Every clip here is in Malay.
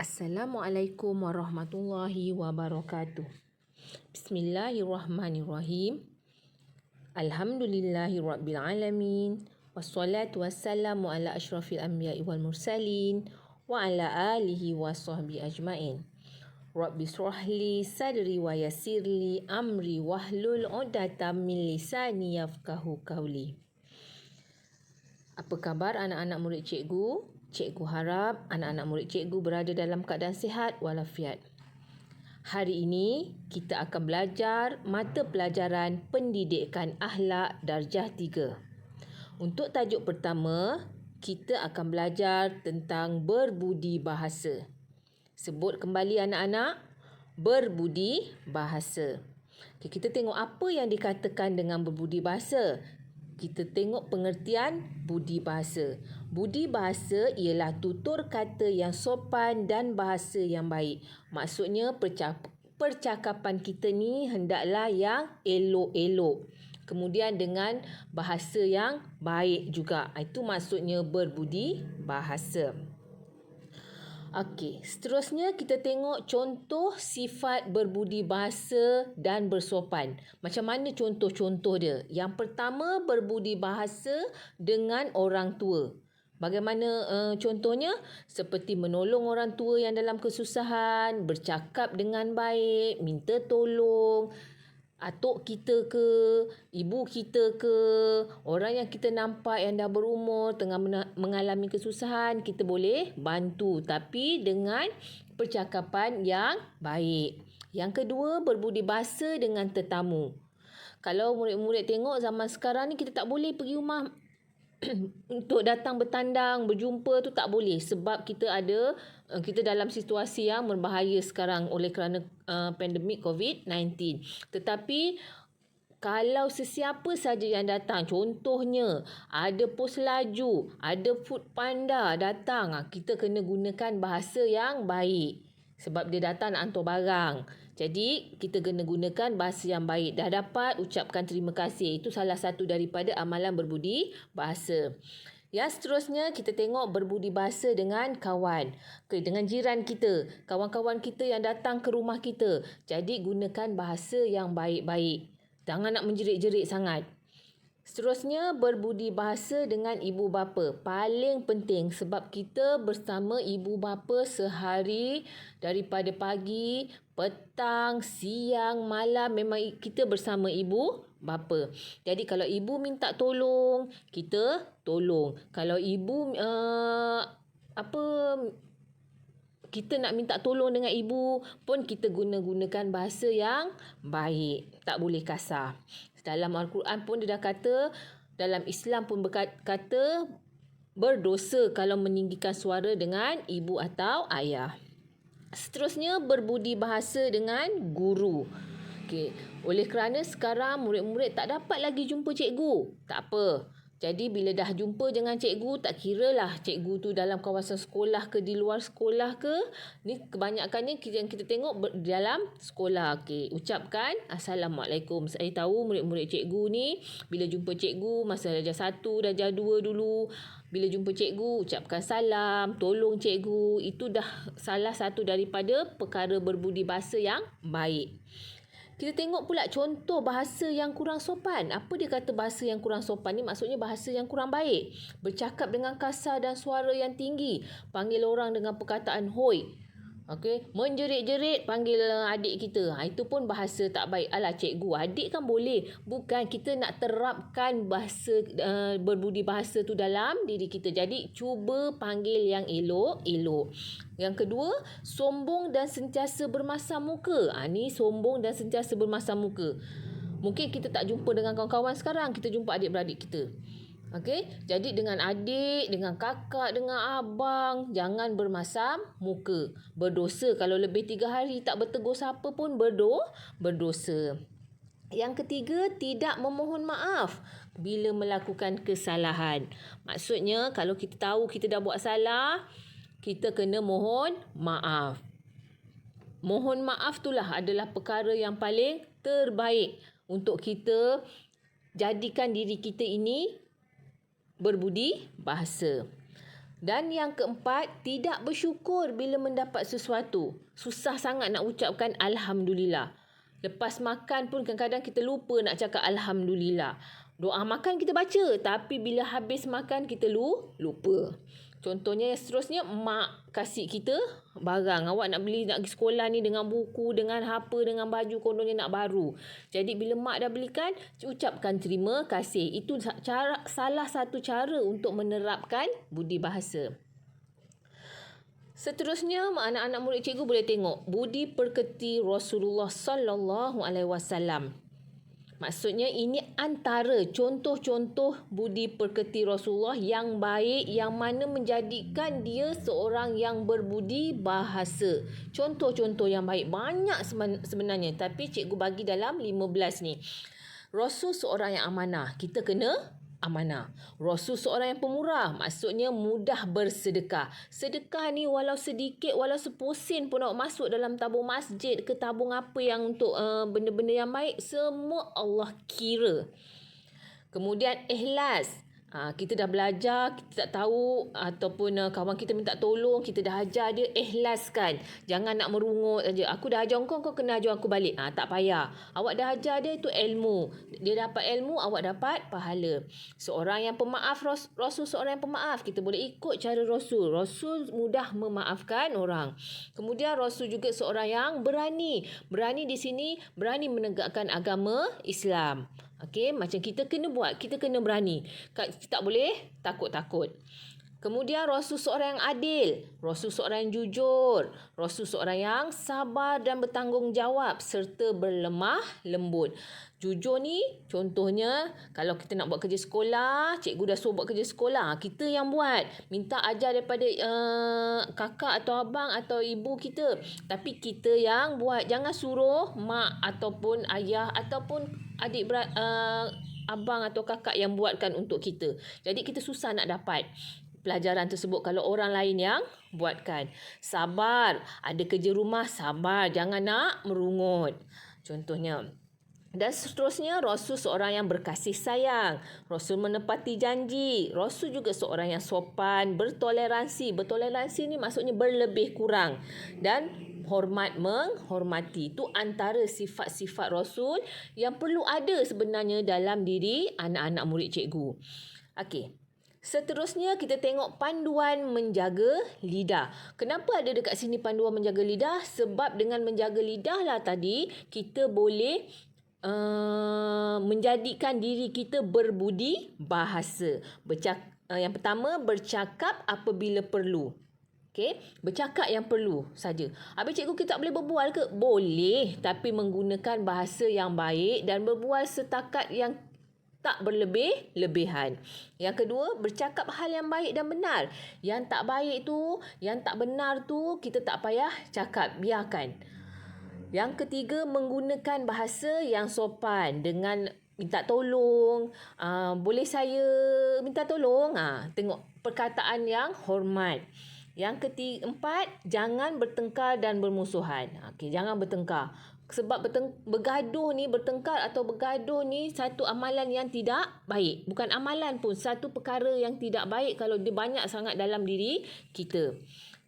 Assalamualaikum warahmatullahi wabarakatuh. Bismillahirrahmanirrahim. Alhamdulillahi alamin. Wassalatu wassalamu ala asyrafil anbiya'i wal mursalin wa ala alihi wa sahbihi ajmain. Rabbi shrahli sadri wa yassirli amri wahlul 'uqdatam min lisani yafqahu qawli. Apa khabar anak-anak murid cikgu? Cikgu harap anak-anak murid cikgu berada dalam keadaan sihat walafiat. Hari ini kita akan belajar mata pelajaran Pendidikan Akhlak Darjah 3. Untuk tajuk pertama, kita akan belajar tentang berbudi bahasa. Sebut kembali anak-anak, berbudi bahasa. Okay, kita tengok apa yang dikatakan dengan berbudi bahasa. Kita tengok pengertian budi bahasa. Budi bahasa ialah tutur kata yang sopan dan bahasa yang baik. Maksudnya percakapan kita ni hendaklah yang elok-elok. Kemudian dengan bahasa yang baik juga. Itu maksudnya berbudi bahasa. Okey, seterusnya kita tengok contoh sifat berbudi bahasa dan bersopan. Macam mana contoh-contoh dia? Yang pertama, berbudi bahasa dengan orang tua. Bagaimana contohnya? Seperti menolong orang tua yang dalam kesusahan, bercakap dengan baik, minta tolong. Atuk kita ke, ibu kita ke, orang yang kita nampak yang dah berumur tengah mengalami kesusahan, kita boleh bantu tapi dengan percakapan yang baik. Yang kedua, berbudi bahasa dengan tetamu. Kalau murid-murid tengok zaman sekarang ni, kita tak boleh pergi rumah untuk datang bertandang, berjumpa tu tak boleh sebab kita dalam situasi yang berbahaya sekarang oleh kerana pandemik COVID-19. Tetapi kalau sesiapa saja yang datang, contohnya ada pos laju, ada food panda datang, kita kena gunakan bahasa yang baik sebab dia datang nak hantar barang. Jadi, kita kena gunakan bahasa yang baik. Dah dapat, ucapkan terima kasih. Itu salah satu daripada amalan berbudi bahasa. Yang seterusnya, kita tengok berbudi bahasa dengan kawan. Dengan jiran kita. Kawan-kawan kita yang datang ke rumah kita. Jadi, gunakan bahasa yang baik-baik. Jangan nak menjerit-jerit sangat. Seterusnya, berbudi bahasa dengan ibu bapa. Paling penting sebab kita bersama ibu bapa sehari daripada pagi, petang, siang, malam memang kita bersama ibu bapa. Jadi kalau ibu minta tolong, kita tolong. Kalau ibu kita nak minta tolong dengan ibu pun kita gunakan bahasa yang baik. Tak boleh kasar. Dalam Al-Quran pun dia dah kata, dalam Islam pun kata berdosa kalau meninggikan suara dengan ibu atau ayah. Seterusnya, berbudi bahasa dengan guru. Okey, oleh kerana sekarang murid-murid tak dapat lagi jumpa cikgu. Tak apa. Jadi bila dah jumpa dengan cikgu, tak kiralah cikgu tu dalam kawasan sekolah ke di luar sekolah ke. Ni kebanyakannya yang kita tengok dalam sekolah. Okey, ucapkan Assalamualaikum. Saya tahu murid-murid cikgu ni bila jumpa cikgu masa darjah 1, darjah 2 dulu, bila jumpa cikgu ucapkan salam, tolong cikgu. Itu dah salah satu daripada perkara berbudi bahasa yang baik. Kita tengok pula contoh bahasa yang kurang sopan. Apa dia kata bahasa yang kurang sopan ni? Maksudnya bahasa yang kurang baik. Bercakap dengan kasar dan suara yang tinggi. Panggil orang dengan perkataan hoi. Okey, menjerit-jerit panggil adik kita. Itu pun bahasa tak baik. Alah cikgu, adik kan boleh. Bukan, kita nak terapkan bahasa berbudi bahasa tu dalam diri kita. Jadi cuba panggil yang elok-elok. Yang kedua, sombong dan sentiasa bermasam muka. Ni sombong dan sentiasa bermasam muka. Mungkin kita tak jumpa dengan kawan-kawan sekarang, kita jumpa adik-beradik kita. Okey, jadi dengan adik, dengan kakak, dengan abang, jangan bermasam muka. Berdosa kalau lebih 3 hari tak bertegur siapa pun berdosa. Yang ketiga, tidak memohon maaf bila melakukan kesalahan. Maksudnya, kalau kita tahu kita dah buat salah, kita kena mohon maaf. Mohon maaf itulah adalah perkara yang paling terbaik untuk kita jadikan diri kita ini berbudi bahasa. Dan yang keempat, tidak bersyukur bila mendapat sesuatu. Susah sangat nak ucapkan Alhamdulillah. Lepas makan pun kadang-kadang kita lupa nak cakap Alhamdulillah. Doa makan kita baca, tapi bila habis makan kita lupa. Contohnya seterusnya, mak kasih kita barang. Awak nak beli, nak pergi sekolah ni dengan buku, dengan apa, dengan baju, kononnya nak baru. Jadi bila mak dah belikan, ucapkan terima kasih. Itu salah satu cara untuk menerapkan budi bahasa. Seterusnya, anak-anak murid cikgu boleh tengok budi pekerti Rasulullah sallallahu alaihi wasallam. Maksudnya ini antara contoh-contoh budi pekerti Rasulullah yang baik, yang mana menjadikan dia seorang yang berbudi bahasa. Contoh-contoh yang baik banyak sebenarnya, tapi cikgu bagi dalam 15 ni. Rasul seorang yang amanah, kita kena amanah. Rasul seorang yang pemurah, maksudnya mudah bersedekah. Sedekah ni walau sedikit, walau sepusin pun awak masuk dalam tabung masjid ke tabung apa yang untuk benda-benda yang baik, semua Allah kira. Kemudian ikhlas. Kita dah belajar, kita tak tahu, ataupun kawan kita minta tolong, kita dah ajar dia, ikhlaskan. Jangan nak merungut saja. Aku dah ajar kau kena ajar aku balik. Tak payah. Awak dah ajar dia, itu ilmu. Dia dapat ilmu, awak dapat pahala. Seorang yang pemaaf, Rasul seorang yang pemaaf. Kita boleh ikut cara Rasul. Rasul mudah memaafkan orang. Kemudian Rasul juga seorang yang berani. Berani di sini, berani menegakkan agama Islam. Okey, macam kita kena buat, kita kena berani. Kita tak boleh takut-takut. Kemudian Rasul seorang yang adil, Rasul seorang yang jujur, Rasul seorang yang sabar dan bertanggungjawab serta berlemah lembut. Jujur ni contohnya kalau kita nak buat kerja sekolah, cikgu dah suruh buat kerja sekolah, kita yang buat. Minta ajar daripada kakak atau abang atau ibu kita. Tapi kita yang buat. Jangan suruh mak ataupun ayah ataupun adik abang atau kakak yang buatkan untuk kita. Jadi kita susah nak dapat pelajaran tersebut kalau orang lain yang buatkan. Sabar. Ada kerja rumah, sabar. Jangan nak merungut. Contohnya. Dan seterusnya, Rasul seorang yang berkasih sayang. Rasul menepati janji. Rasul juga seorang yang sopan, bertoleransi. Bertoleransi ni maksudnya berlebih kurang. Dan hormat menghormati. Itu antara sifat-sifat Rasul yang perlu ada sebenarnya dalam diri anak-anak murid cikgu. Okey. Seterusnya kita tengok panduan menjaga lidah. Kenapa ada dekat sini panduan menjaga lidah? Sebab dengan menjaga lidah lah tadi kita boleh menjadikan diri kita berbudi bahasa. Yang pertama, bercakap apabila perlu. Okey, bercakap yang perlu saja. Habis cikgu kita tak boleh berbual ke? Boleh, tapi menggunakan bahasa yang baik dan berbual setakat yang tak berlebih-lebihan. Yang kedua, bercakap hal yang baik dan benar. Yang tak baik tu, yang tak benar tu, kita tak payah cakap, biarkan. Yang ketiga, menggunakan bahasa yang sopan dengan minta tolong. Boleh saya minta tolong? Tengok perkataan yang hormat. Yang keempat, jangan bertengkar dan bermusuhan. Okey, jangan bertengkar. Sebab bertengkar atau bergaduh ni satu amalan yang tidak baik. Bukan amalan pun, satu perkara yang tidak baik kalau dia banyak sangat dalam diri kita.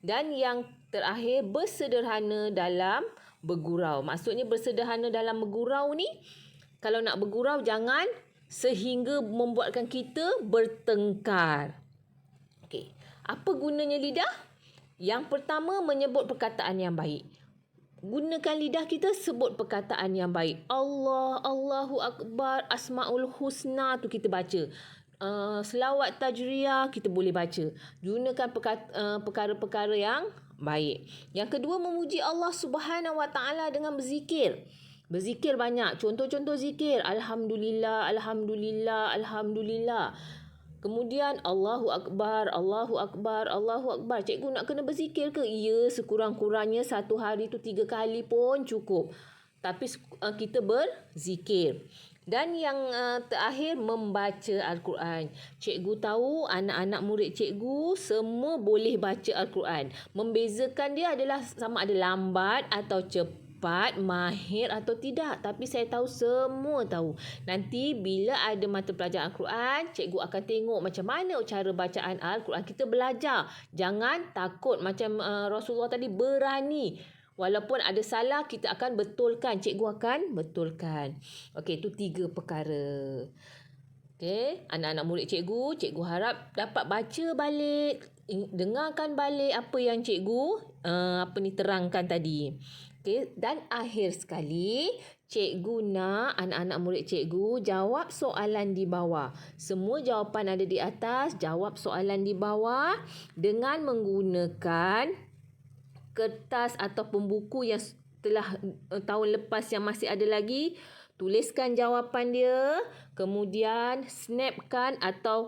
Dan yang terakhir, bersederhana dalam bergurau. Maksudnya bersederhana dalam bergurau ni, kalau nak bergurau jangan sehingga membuatkan kita bertengkar. Okey, apa gunanya lidah? Yang pertama, menyebut perkataan yang baik. Gunakan lidah kita sebut perkataan yang baik. Allah, Allahu Akbar, Asmaul Husna tu kita baca. Selawat tajriyah kita boleh baca. Gunakan perkara-perkara yang baik. Yang kedua, memuji Allah Subhanahu Wa Taala dengan berzikir. Berzikir banyak. Contoh-contoh zikir. Alhamdulillah, Alhamdulillah, Alhamdulillah. Kemudian Allahu Akbar, Allahu Akbar, Allahu Akbar. Cikgu nak kena berzikir ke? Ya, sekurang-kurangnya satu hari tu 3 kali pun cukup. Tapi kita berzikir. Dan yang terakhir, membaca Al-Quran. Cikgu tahu anak-anak murid cikgu semua boleh baca Al-Quran. Membezakan dia adalah sama ada lambat atau cepat. sifat mahir atau tidak. Tapi saya tahu, semua tahu. Nanti bila ada mata pelajaran Al-Quran, cikgu akan tengok macam mana cara bacaan Al-Quran. Kita belajar. Jangan takut. Macam Rasulullah tadi, berani. Walaupun ada salah, kita akan betulkan. Cikgu akan betulkan. Okey, itu 3 perkara. Okey, anak-anak murid cikgu harap dapat baca balik, dengarkan balik apa yang cikgu terangkan tadi. Okey, dan akhir sekali, cikgu nak anak-anak murid cikgu jawab soalan di bawah. Semua jawapan ada di atas, jawab soalan di bawah dengan menggunakan kertas ataupun buku yang telah tahun lepas yang masih ada lagi. Tuliskan jawapan dia, kemudian snapkan atau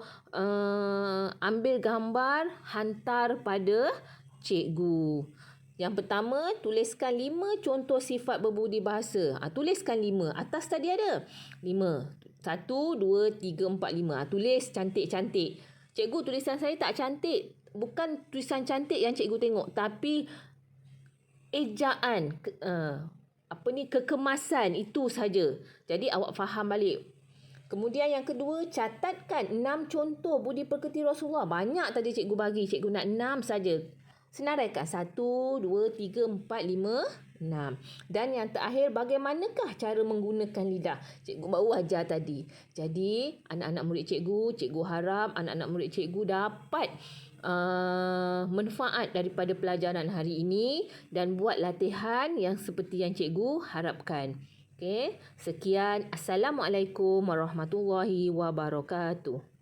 ambil gambar, hantar pada cikgu. Yang pertama, tuliskan 5 contoh sifat berbudi bahasa. Tuliskan 5. Atas tadi ada 5. 1, 2, 3, 4, 5. Tulis cantik-cantik. Cikgu, tulisan saya tak cantik. Bukan tulisan cantik yang cikgu tengok, tapi ejaan, kekemasan itu saja. Jadi awak faham balik. Kemudian yang kedua, catatkan 6 contoh budi pekerti Rasulullah. Banyak tadi cikgu bagi, cikgu nak 6 saja. Senaraikan 1, 2, 3, 4, 5, 6. Dan yang terakhir, bagaimanakah cara menggunakan lidah? Cikgu baru ajar tadi. Jadi anak-anak murid cikgu harap anak-anak murid cikgu dapat manfaat daripada pelajaran hari ini dan buat latihan yang seperti yang cikgu harapkan. Okey, sekian. Assalamualaikum warahmatullahi wabarakatuh.